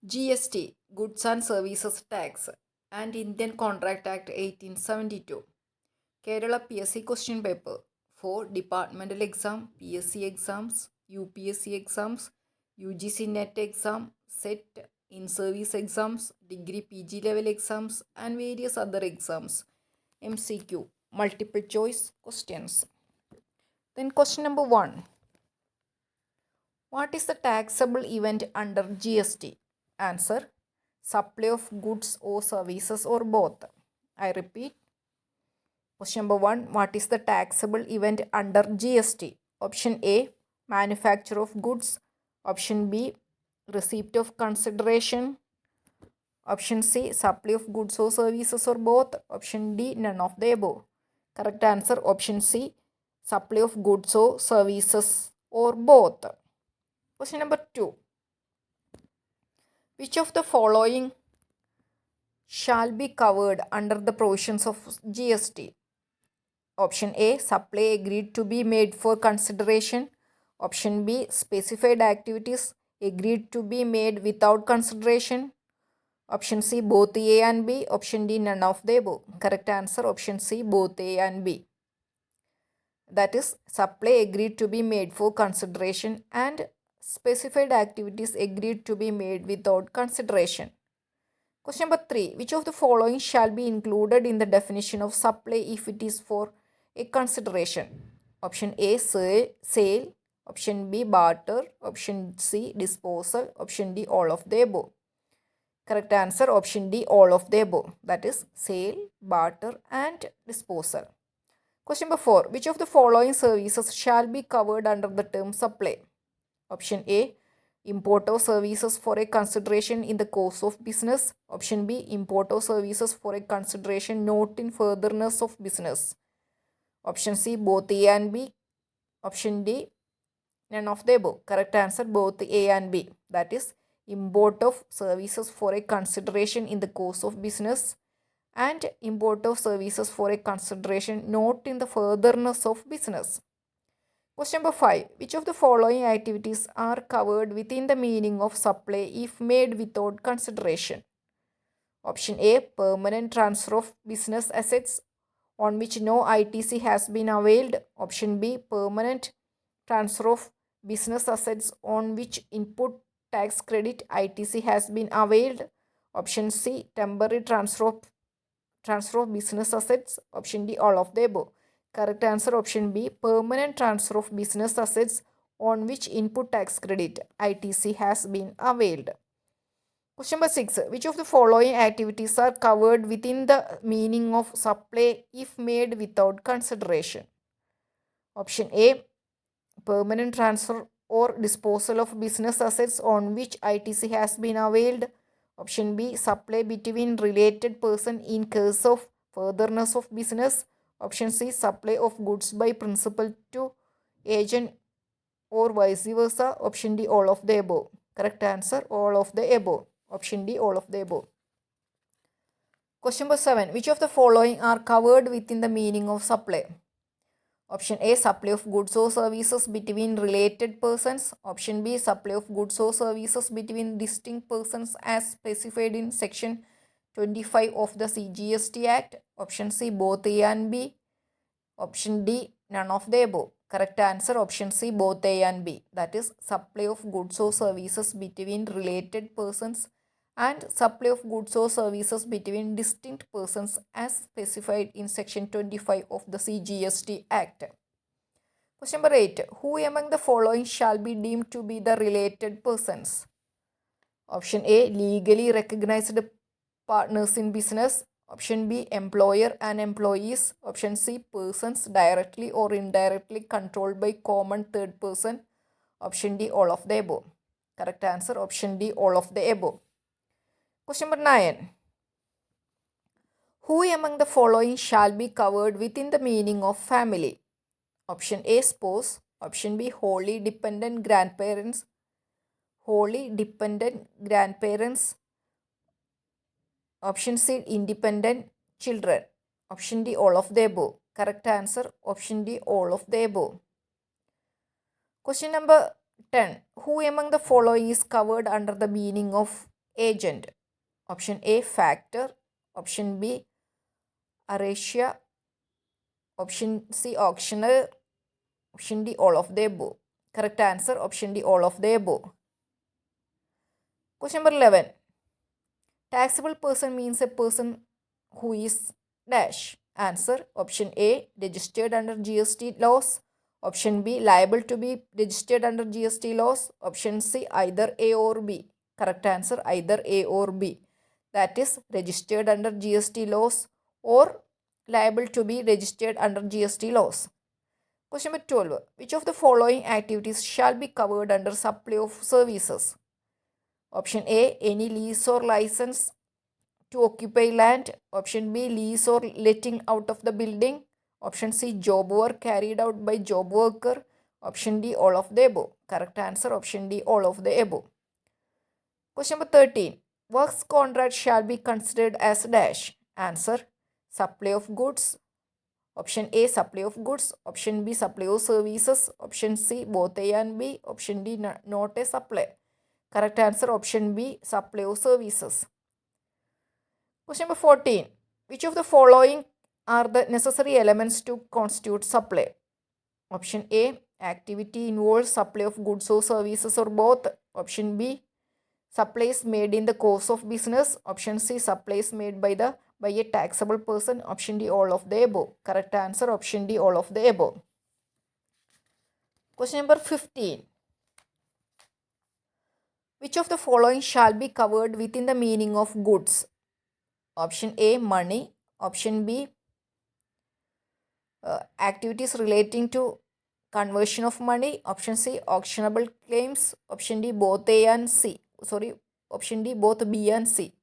GST, Goods and Services Tax, and Indian Contract Act 1872. Kerala PSC question paper for departmental exam, PSC exams, UPSC exams, UGC NET exam, SET, in-service exams, degree PG level exams, and various other exams. MCQ, multiple choice questions. Then question number 1. What is the taxable event under GST? Answer: supply of goods or services or both. I repeat. Question number 1. What is the taxable event under GST? Option A, manufacture of goods. Option B, receipt of consideration. Option C, supply of goods or services or both. Option D, none of the above. Correct answer option C, supply of goods or services or both. Question number 2. Which of the following shall be covered under the provisions of GST? Option A, supply agreed to be made for consideration. Option B, specified activities agreed to be made without consideration. Option C, both A and B. Option D, none of the above. Correct answer option C, both A and B. That is, supply agreed to be made for consideration and specified activities agreed to be made without consideration. Question number 3. Which of the following shall be included in the definition of supply if it is for a consideration? Option A, sale. Option B, barter. Option C, disposal. Option D, all of the above. Correct answer option D, all of the above. That is, sale, barter and disposal. Question number 4. Which of the following services shall be covered under the term supply? Option A, import of services for a consideration in the course of business. Option B, import of services for a consideration not in furtherance of business. Option C, both A and B. Option D, none of the above. Correct answer both A and B. That is, import of services for a consideration in the course of business and import of services for a consideration not in the furtherance of business. Question number 5. Which of the following activities are covered within the meaning of supply if made without consideration? Option A, permanent transfer of business assets on which no ITC has been availed. Option B, permanent transfer of business assets on which input tax credit ITC has been availed. Option C, temporary transfer of business assets. Option D, all of the above. Correct answer option B, permanent transfer of business assets on which input tax credit ITC has been availed. Question number 6. Which of the following activities are covered within the meaning of supply if made without consideration? Option A, permanent transfer or disposal of business assets on which ITC has been availed. Option B, supply between related person in case of furtherance of business. Option C, supply of goods by principal to agent or vice versa. Option D, all of the above. Correct answer, all of the above. Option D, all of the above. Question number 7. Which of the following are covered within the meaning of supply? Option A, supply of goods or services between related persons. Option B, supply of goods or services between distinct persons as specified in section 25 of the GST Act. Option C, both A and B. Option D, none of the above. Correct answer option C, both A and B. That is, supply of goods or services between related persons and supply of goods or services between distinct persons as specified in section 25 of the CGST Act. Question number 8. Who among the following shall be deemed to be the related persons? Option A, legally recognized partners in business. Option B, employer and employees. Option C, persons directly or indirectly controlled by common third person. Option D, all of the above. Correct answer option D, all of the above. Question number 9. Who among the following shall be covered within the meaning of family? Option A, spouse. Option B, wholly dependent grandparents. Wholly dependent grandparents. Option C, independent children. Option D, all of the above. Correct answer option D, all of the above. Question number 10. Who among the following is covered under the meaning of agent. Option A, factor. Option B, Aracia. Option C, auctioneer. Option D, all of the above. Correct answer, option D, all of the above. Question number 11. Taxable person means a person who is dash. Answer, option A, registered under GST laws. Option B, liable to be registered under GST laws. Option C, either A or B. Correct answer, either A or B. That is registered under GST laws or liable to be registered under GST laws. Question number 12. Which of the following activities shall be covered under supply of services? Option A, any lease or license to occupy land. Option B, lease or letting out of the building. Option C, job work carried out by job worker. Option D, all of the above. Correct answer, option D, all of the above. Question number 13. Works contract shall be considered as dash. Answer, supply of goods. Option A, supply of goods. Option B, supply of services. Option C, both A and B. Option D, not a supply. Correct answer, option B, supply of services. Question number 14. Which of the following are the necessary elements to constitute supply? Option A, activity involves supply of goods or services or both. Option B, supplies made in the course of business. Option C, supplies made by a taxable person. Option D, all of the above. Correct answer, option D, all of the above. Question number 15. Which of the following shall be covered within the meaning of goods? Option A, money. Option B, activities relating to conversion of money. Option C, auctionable claims. Option D, both A and C. Option D, both B and C.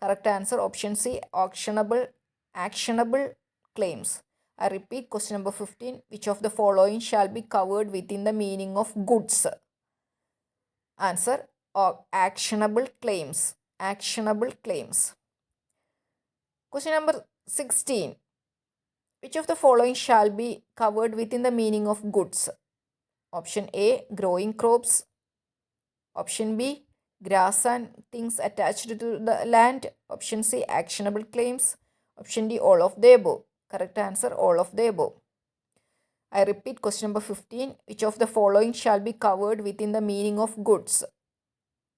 Correct answer, option C, actionable claims. I repeat, question number 15. Which of the following shall be covered within the meaning of goods? Answer, actionable claims. Actionable claims. Question number 16. Which of the following shall be covered within the meaning of goods? Option A, growing crops. Option B, grass and things attached to the land. Option C, actionable claims. Option D, all of the above. Correct answer, all of the above. I repeat, question number 15. Which of the following shall be covered within the meaning of goods?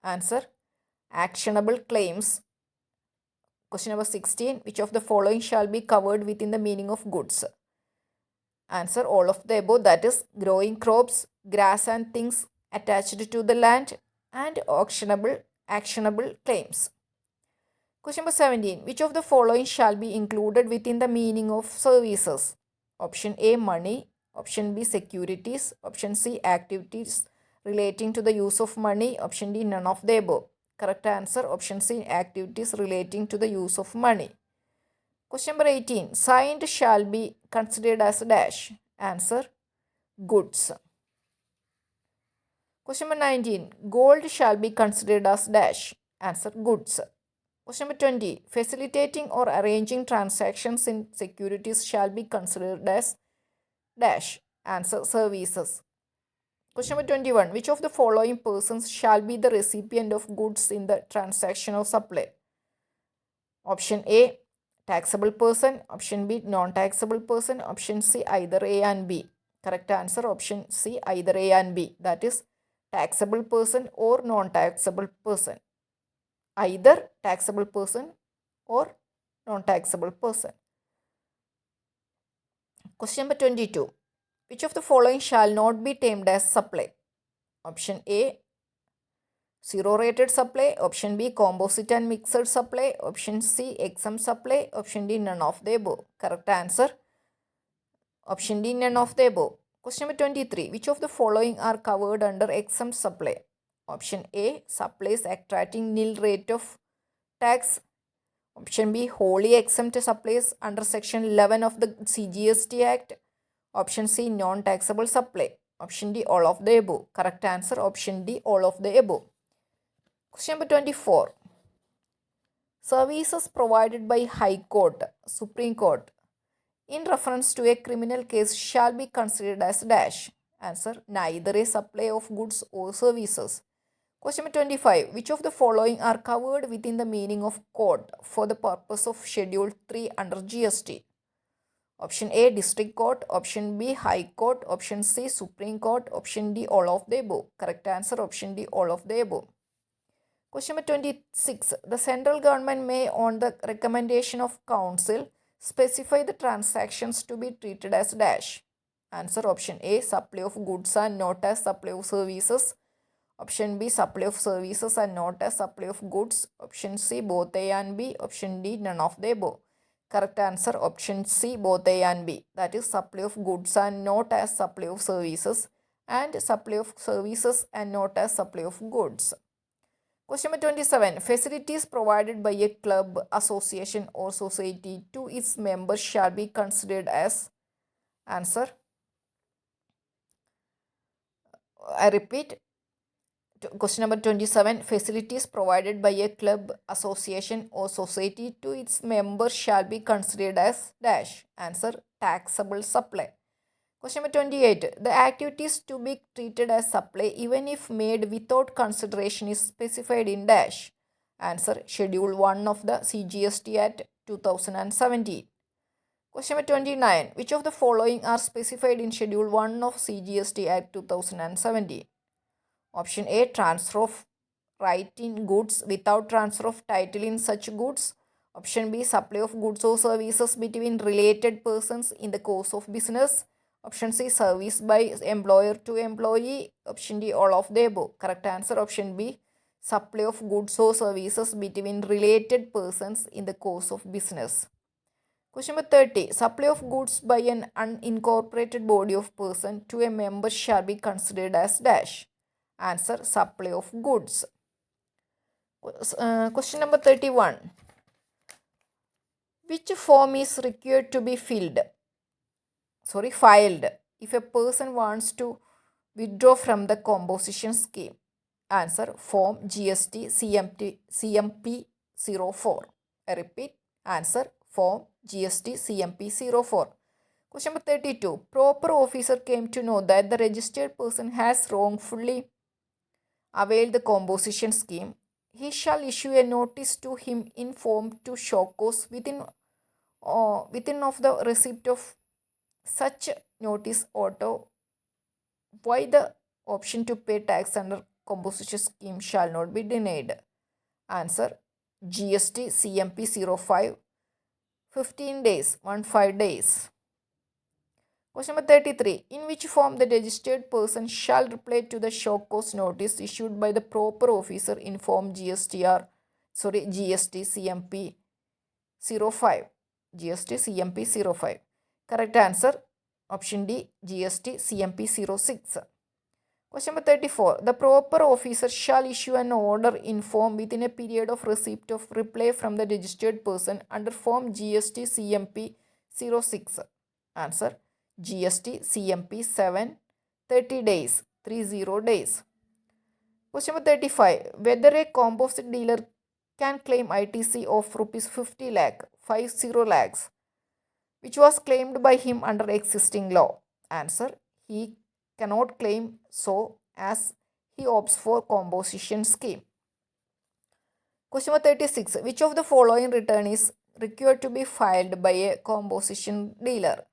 Answer, actionable claims. Question number 16. Which of the following shall be covered within the meaning of goods? Answer, all of the above, that is growing crops, grass and things attached to the land, and actionable claims. Question number 17. Which of the following shall be included within the meaning of services? Option A, money. Option B, securities. Option C, activities relating to the use of money. Option D, none of the above. Correct answer, option C, activities relating to the use of money. Question number 18. Signed shall be considered as dash. Answer, goods. Question number 19. Gold shall be considered as dash. Answer, goods. Question number 20. Facilitating or arranging transactions in securities shall be considered as dash. Answer, services. Question number 21. Which of the following persons shall be the recipient of goods in the transaction of supply? Option A, taxable person. Option B, non-taxable person. Option C, either A and B. Correct answer, option C, either A and B. That is taxable person or non-taxable person. Either taxable person or non-taxable person. Question number 22. Which of the following shall not be termed as supply? Option A, zero rated supply. Option B, composite and mixed supply. Option C, exempt supply. Option D, none of the above. Correct answer, option D, none of the above. Question number 23. Which of the following are covered under exempt supply? Option A, supplies attracting nil rate of tax. Option B, wholly exempt supplies under section 11 of the GST Act. Option C, non-taxable supply. Option D, all of the above. Correct answer, option D, all of the above. Question number 24. Services provided by High Court, Supreme Court, in reference to a criminal case shall be considered as dash. Answer, neither a supply of goods or services. Question number 25. Which of the following are covered within the meaning of court for the purpose of Schedule 3 under GST? Option A, District Court. Option B, High Court. Option C, Supreme Court. Option D, all of the above. Correct answer, option D, all of the above. Question number 26. The central government may, on the recommendation of council, specify the transactions to be treated as dash. Answer option A, supply of goods and not as supply of services. Option B, supply of services and not as supply of goods. Option C, both A and B. Option D, none of the above. Correct answer, option C, both A and B. That is supply of goods and not as supply of services, and supply of services and not as supply of goods. Question number 27. Facilities provided by a club, association or society to its members shall be considered as. Answer. I repeat. Question number 27. Facilities provided by a club, association or society to its members shall be considered as dash. Answer. Taxable supply. Question number 28. The activities to be treated as supply even if made without consideration is specified in dash. Answer. Schedule 1 of the CGST Act 2017. Question number 29. Which of the following are specified in Schedule 1 of CGST Act 2017? Option A, transfer of right in goods without transfer of title in such goods. Option B, supply of goods or services between related persons in the course of business. Option C, service by employer to employee. Option D, all of the above. Correct answer, option B, supply of goods or services between related persons in the course of business. Question number 30. Supply of goods by an unincorporated body of person to a member shall be considered as dash. Answer, supply of goods. Question number 31. Which form is required to be filed if a person wants to withdraw from the composition scheme? Answer, form GST CMP 04. I repeat, answer, form GST CMP 04. Question number 32. Proper officer came to know that the registered person has wrongfully availed the composition scheme. He shall issue a notice to him in form to show cause within of the receipt of such notice auto. Why the option to pay tax under composition scheme shall not be denied? Answer, GST CMP 05, 15 days, 15 days. Question number 33. In which form the registered person shall reply to the show cause notice issued by the proper officer in form GST CMP 05. GST CMP 05. Correct answer, option D, GST CMP 06. Question number 34. The proper officer shall issue an order in form within a period of receipt of reply from the registered person under form GST CMP 06. Answer, GST CMP 7, 30 days, 30 days. Question number 35. Whether a composite dealer can claim ITC of rupees 50 lakhs, which was claimed by him under existing law? Answer, he cannot claim so as he opts for composition scheme. Question number 36. Which of the following return is required to be filed by a composition dealer?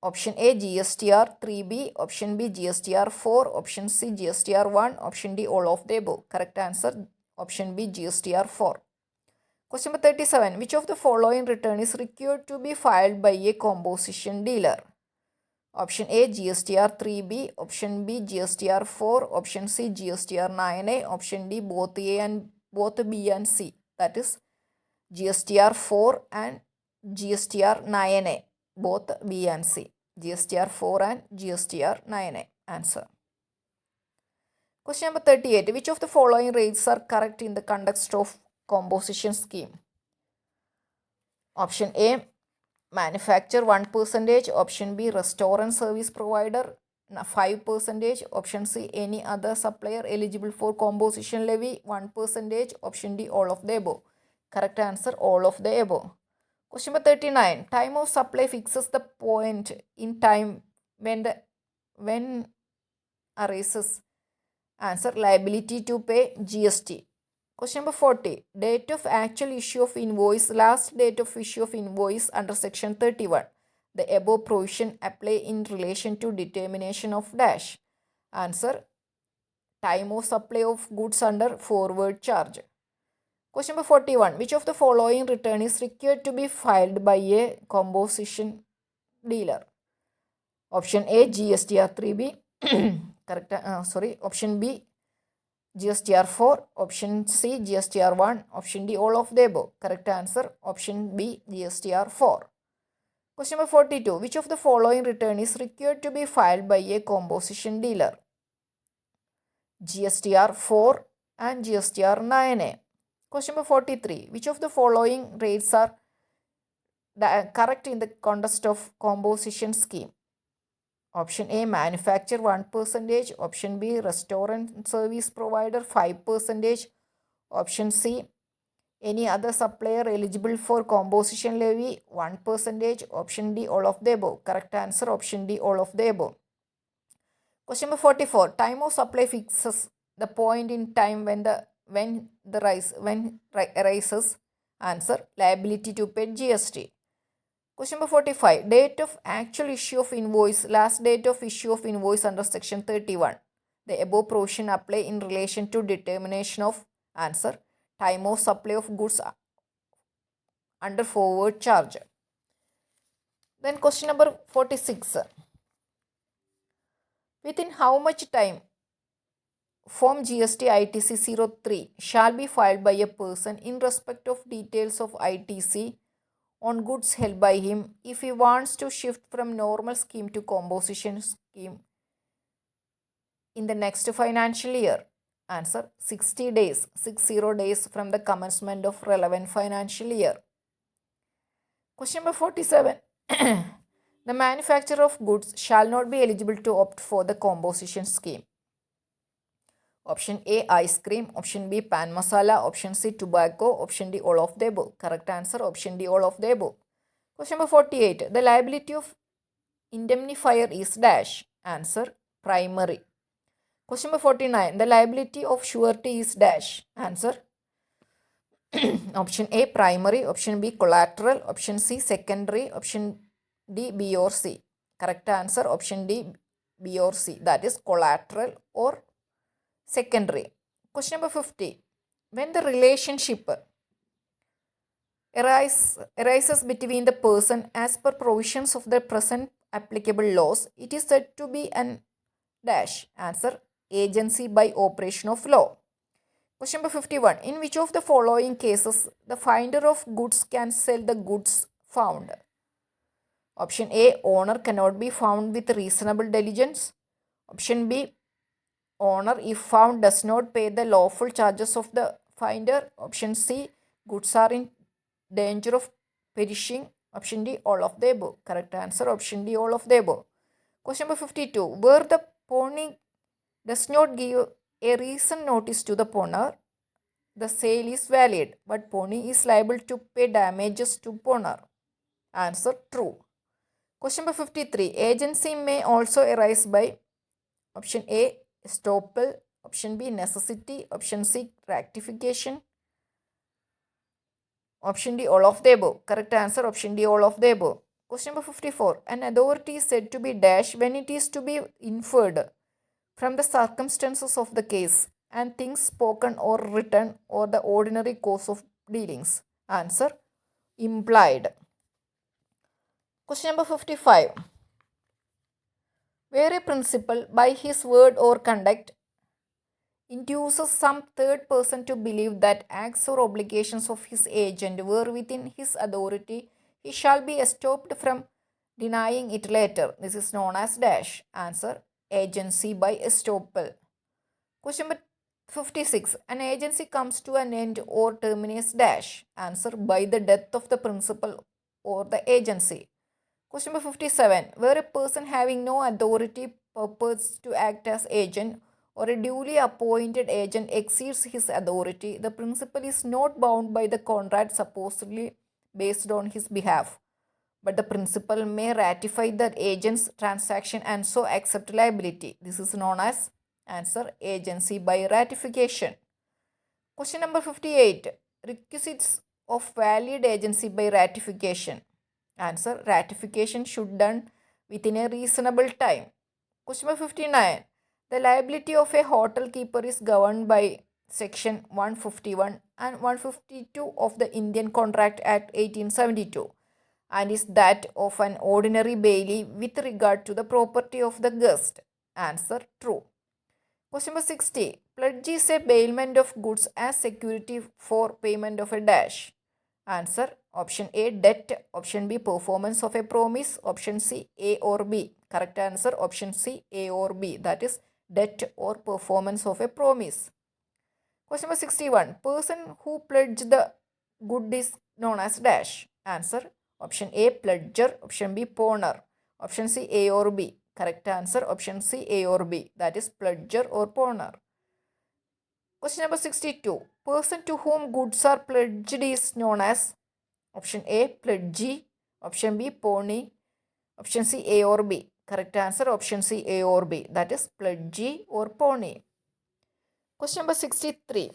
Option A, GSTR 3B. Option B, GSTR 4. Option C, GSTR 1. Option D, all of the above. Correct answer, option B, GSTR 4. Question number 37. Which of the following return is required to be filed by a composition dealer? Option A, GSTR 3B. Option B, GSTR 4. Option C, GSTR 9A. Option D, both B and C. That is GSTR 4 and GSTR 9A. Both B and C. GSTR 4 and GSTR 9A. Answer. Question number 38. Which of the following rates are correct in the context of composition scheme? Option A, manufacturer 1%. Option B, restaurant service provider 5%. Option C, any other supplier eligible for composition levy 1%. Option D, all of the above. Correct answer, all of the above. Question number 39. Time of supply fixes the point in time when arises Answer, liability to pay GST. Question number 40. Date of actual issue of invoice, last date of issue of invoice under section 31. The above provision apply in relation to determination of dash. Answer, time of supply of goods under forward charge. Question number 41. Which of the following return is required to be filed by a composition dealer? Option A, GSTR 3B. Correct. Option B, GSTR 4. Option C, GSTR 1. Option D, all of the above. Correct answer, option B, GSTR 4. Question number 42. Which of the following return is required to be filed by a composition dealer? GSTR 4 and GSTR 9A. Question number 43. Which of the following rates are correct in the context of composition scheme? Option A, manufacturer 1%. Option B, restaurant service provider 5%. Option C, any other supplier eligible for composition levy 1%. Option D, all of the above. Correct answer, option D, all of the above. Question number 44. Time of supply fixes the point in time when arises. Answer, liability to pay GST. Question number 45. Date of actual issue of invoice, last date of issue of invoice under section 31. The above provision apply in relation to determination of. Answer, time of supply of goods under forward charge. Then question number 46. Within how much time Form GST ITC 03 shall be filed by a person in respect of details of ITC on goods held by him if he wants to shift from normal scheme to composition scheme in the next financial year? Answer, 60 days, 60 days from the commencement of relevant financial year. Question number 47. The manufacturer of goods shall not be eligible to opt for the composition scheme. Option A, ice cream. Option B, pan masala. Option C, tobacco. Option D, all of the above. Correct answer, option D, all of the above. Question number 48. The liability of indemnifier is dash. Answer, primary. Question number 49. The liability of surety is dash. Answer, option A, primary. Option B, collateral. Option C, secondary. Option D, B or C. Correct answer, option D, B or C. That is collateral or secondary. Question number 50. When the relationship arises between the person as per provisions of the present applicable laws, it is said to be an dash. Answer, agency by operation of law. Question number 51. In which of the following cases the finder of goods can sell the goods found? Option A, owner cannot be found with reasonable diligence. Option B, owner if found does not pay the lawful charges of the finder. Option C, goods are in danger of perishing. Option D, all of the above. Correct answer, option D, all of the above. Question number 52. Where the pawning does not give a reason notice to the pawner, the sale is valid, but pawnee is liable to pay damages to pawner. Answer, true. Question number 53. Agency may also arise by option A, estoppel. Option B, necessity. Option C, rectification. Option D, all of the above. Correct answer, option D, all of the above. Question number 54. An authority is said to be dash when it is to be inferred from the circumstances of the case and things spoken or written or the ordinary course of dealings. Answer, implied. Question number 55. Where a principal by his word or conduct induces some third person to believe that acts or obligations of his agent were within his authority, he shall be estopped from denying it later. This is known as dash. Answer, agency by estoppel. Question number 56. An agency comes to an end or terminates dash. Answer, by the death of the principal or the agency. Question number 57. Where a person having no authority purports to act as agent or a duly appointed agent exceeds his authority, the principal is not bound by the contract supposedly based on his behalf, but the principal may ratify the agent's transaction and so accept liability. This is known as Answer, agency by ratification. Question number 58. Requisites of valid agency by ratification. Answer, ratification should done within a reasonable time. Question number 59. The liability of a hotel keeper is governed by Section 151 and 152 of the Indian Contract Act 1872 and is that of an ordinary bailee with regard to the property of the guest. Answer, true. Question number 60. Pledge is a bailment of goods as security for payment of a dash. Answer, option A, debt. Option B, performance of a promise. Option C, A or B. Correct answer, option C, A or B. That is debt or performance of a promise. Question number 61. Person who pledged the good is known as dash. Answer, option A, pledger. Option B, pawner. Option C, A or B. Correct answer, option C, A or B. That is pledger or pawner. Question number 62. Person to whom goods are pledged is known as option A, pledgee. Option B, pawnee. Option C, A or B. Correct answer, option C, A or B. That is pledgee or pawnee. Question number 63.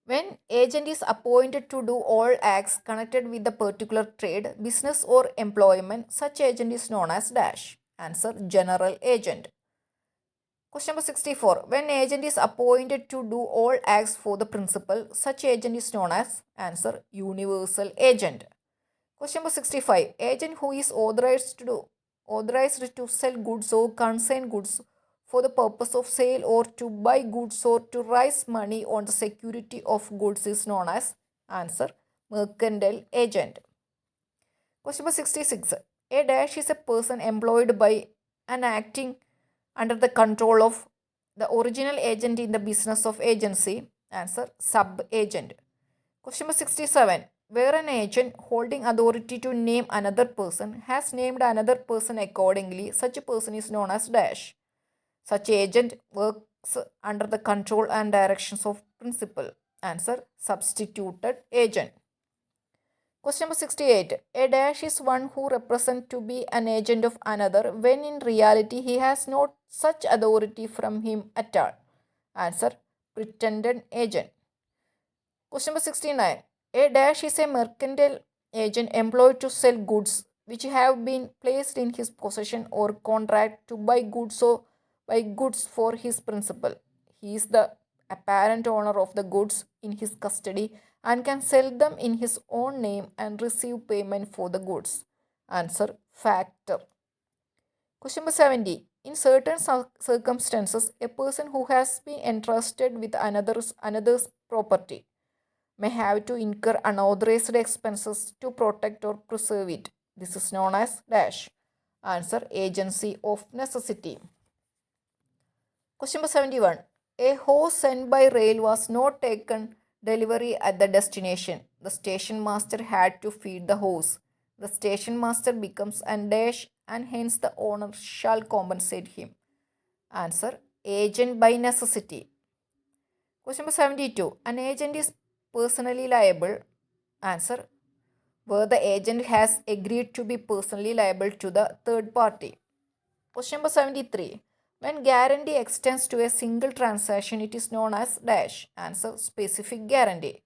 When agent is appointed to do all acts connected with the particular trade, business or employment, such agent is known as dash. Answer, general agent. Question number 64. When agent is appointed to do all acts for the principal, such agent is known as, answer, universal agent. Question number 65. Agent who is authorized to sell goods or consign goods for the purpose of sale or to buy goods or to raise money on the security of goods is known as, answer, mercantile agent. Question number 66. A dash is a person employed by and acting under the control of the original agent in the business of agency. Answer, sub-agent. Question number 67. Where an agent holding authority to name another person has named another person accordingly, such a person is known as dash. Such agent works under the control and directions of principal. Answer, substituted agent. Question number 68. A dash is one who represents to be an agent of another when in reality he has not such authority from him at all. Answer, pretended agent. Question number 69. A dash is a mercantile agent employed to sell goods which have been placed in his possession or contract to buy goods or buy goods for his principal. He is the apparent owner of the goods in his custody and can sell them in his own name and receive payment for the goods. Answer, factor. Question number 70. In certain circumstances, a person who has been entrusted with another's property may have to incur unauthorized expenses to protect or preserve it. This is known as dash. Answer, agency of necessity. Question number 71. A horse sent by rail was not taken delivery at the destination. The station master had to feed the horse. The station master becomes an dash and hence the owner shall compensate him. Answer, agent by necessity. Question number 72. An agent is personally liable. Answer, where the agent has agreed to be personally liable to the third party. Question number 73. When guarantee extends to a single transaction, it is known as dash. Answer, specific guarantee.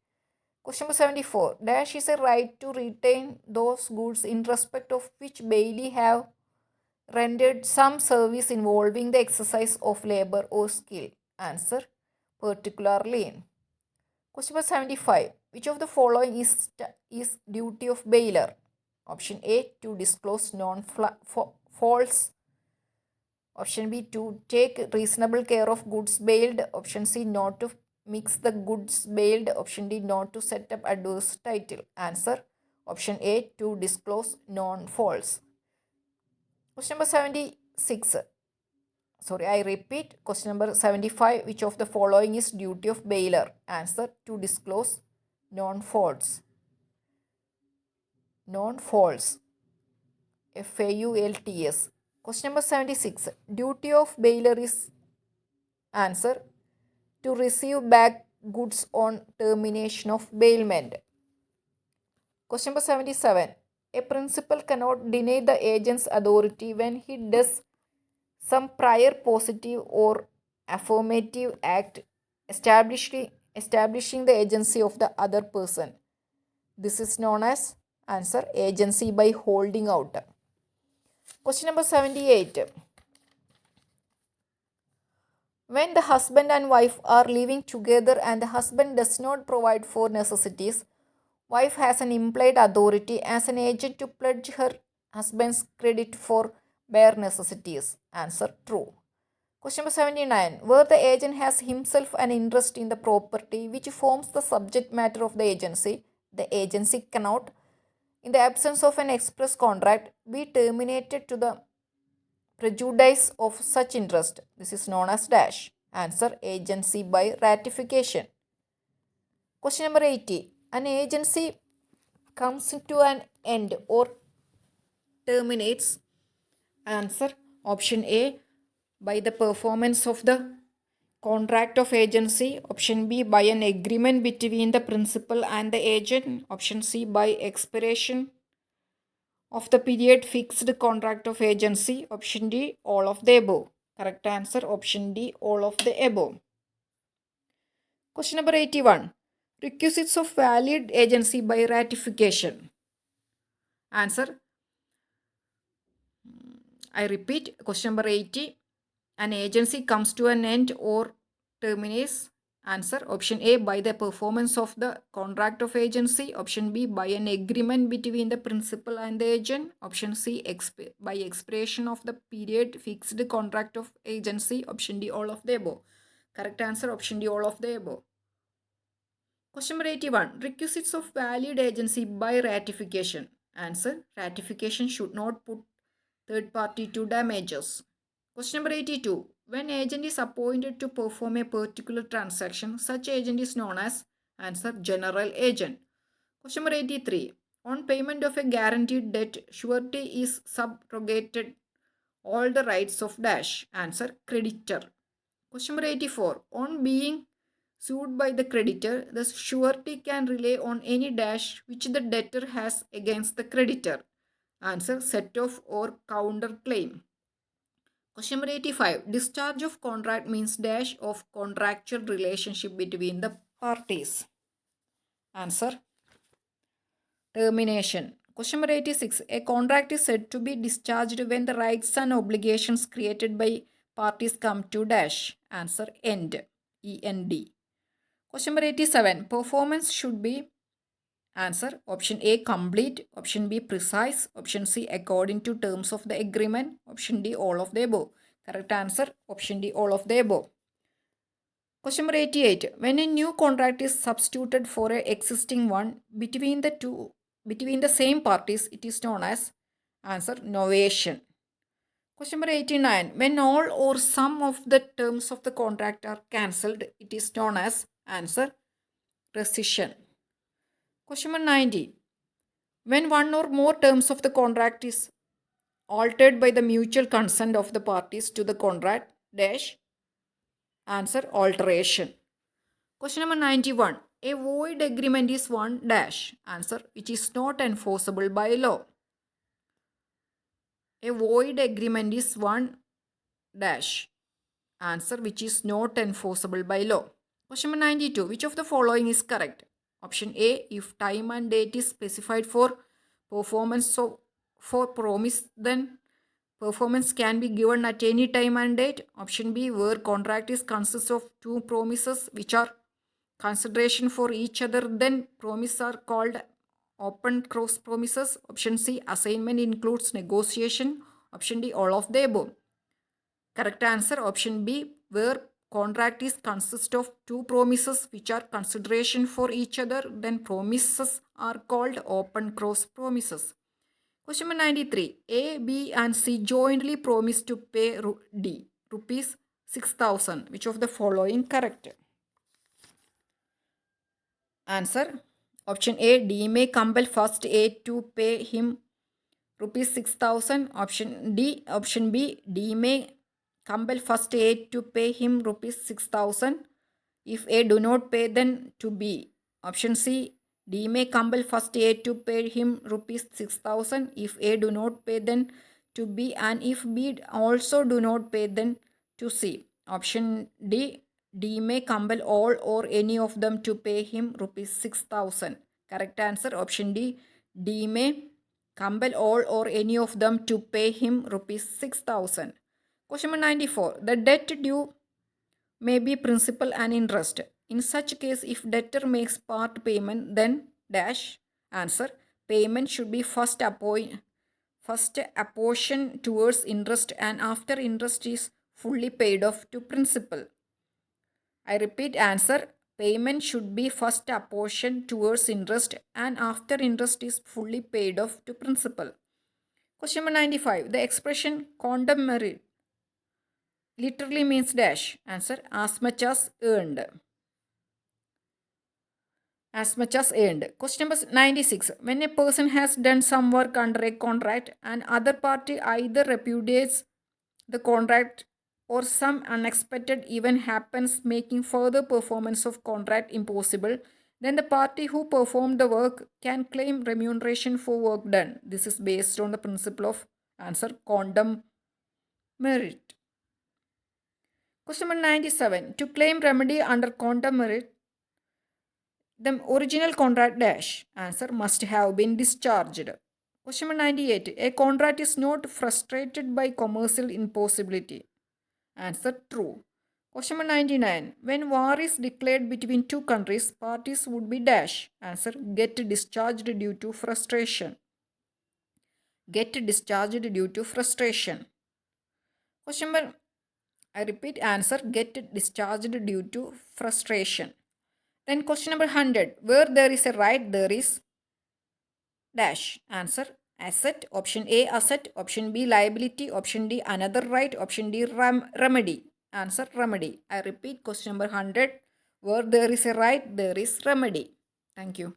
Question number 74. Dash is a right to retain those goods in respect of which bailee have rendered some service involving the exercise of labor or skill. Answer, particular lien. Question number 75. Which of the following is duty of bailer? Option A, to disclose non-false. Option B, to take reasonable care of goods bailed. Option C, not to mix the goods bailed. Option D, not to set up adverse title. Answer, option A, to disclose non-false. Question number 76. Sorry, I repeat. Question number 75. Which of the following is duty of bailer? Answer, to disclose non-false. Non-false. FAULTS. Question number 76. Duty of bailer is, answer, to receive back goods on termination of bailment. Question number 77. A principal cannot deny the agent's authority when he does some prior positive or affirmative act establishing the agency of the other person. This is known as answer agency by holding out. Question number 78. When the husband and wife are living together and the husband does not provide for necessities, wife has an implied authority as an agent to pledge her husband's credit for bare necessities. Answer true. Question number 79. Where the agent has himself an interest in the property which forms the subject matter of the agency cannot, in the absence of an express contract, be terminated to the prejudice of such interest. This is known as dash. Answer agency by ratification. Question number 80. An agency comes to an end or terminates. Answer option A by the performance of the contract of agency. Option B by an agreement between the principal and the agent. Option C by expiration of the period fixed contract of agency. Option D all of the above. Correct answer option D all of the above. Question number 81. Requisites of valid agency by ratification. Answer. I repeat, question number 80. An agency comes to an end or terminates. Answer option A by the performance of the contract of agency. Option B by an agreement between the principal and the agent. Option C by expiration of the period fixed contract of agency. Option D all of the above. Correct answer option D all of the above. Question number 81. Requisites of valid agency by ratification. Answer. Ratification should not put third party to damages. Question number 82. When agent is appointed to perform a particular transaction, such agent is known as answer general agent. Question number 83. On payment of a guaranteed debt, surety is subrogated all the rights of dash. Answer creditor. Question number 84. On being sued by the creditor, the surety can rely on any dash which the debtor has against the creditor. Answer set-off or counterclaim. Question number 85. Discharge of contract means dash of contractual relationship between the parties. Answer termination. Question number 86. A contract is said to be discharged when the rights and obligations created by parties come to dash. Answer end. END. Question number 87. Performance should be answer option A complete, option B precise, option C according to terms of the agreement, option D all of the above. Correct answer option D all of the above. Question number 88. When a new contract is substituted for an existing one between the same parties, it is known as answer novation. Question number 89. When all or some of the terms of the contract are cancelled, it is known as answer rescission. Question number 90. When one or more terms of the contract is altered by the mutual consent of the parties to the contract, dash, answer alteration. Question number 91. A void agreement is one dash, answer which is not enforceable by law. A void agreement is one dash, answer which is not enforceable by law. Question number 92. Which of the following is correct? Option A, if time and date is specified for performance for promise, then performance can be given at any time and date. Option B, where contract is consists of two promises which are consideration for each other, then promises are called open cross promises. Option C, assignment includes negotiation. Option D, all of the above. Correct answer option B, where contract is consist of two promises which are consideration for each other, then promises are called open cross promises. Question number 93. A, B and C jointly promise to pay D rupees 6,000. Which of the following correct? Answer option A, D may compel first A to pay him rupees 6,000. Option B, D may compel first A to pay him rupees 6,000. If A do not pay, then to B. Option C, D may compel first A to pay him rupees 6,000. If A do not pay, then to B, and if B also do not pay, then to C. Option D. D may compel all or any of them to pay him rupees 6,000. Correct answer option D. D may compel all or any of them to pay him rupees 6,000. Question number 94. The debt due may be principal and interest. In such case, if debtor makes part payment, then dash answer payment should be first apportioned towards interest, and after interest is fully paid off to principal. I repeat answer payment should be first apportioned towards interest, and after interest is fully paid off to principal. Question number 95. The expression quantum merit literally means dash. Answer as much as earned. As much as earned. Question number 96. When a person has done some work under a contract and other party either repudiates the contract or some unexpected event happens making further performance of contract impossible, then the party who performed the work can claim remuneration for work done. This is based on the principle of answer quantum merit. Question number 97. To claim remedy under quantum merit, the original contract dash answer must have been discharged. Question number 98. A contract is not frustrated by commercial impossibility. Answer true. Question number 99. When war is declared between two countries, parties would be dash. Answer get discharged due to frustration. Get discharged due to frustration. Question number, I repeat answer get discharged due to frustration. Then question number 100. Where there is a right, there is dash. Answer asset. Option A asset. Option B liability. Option D another right. Option D remedy. Answer remedy. I repeat question number 100. Where there is a right, there is remedy. Thank you.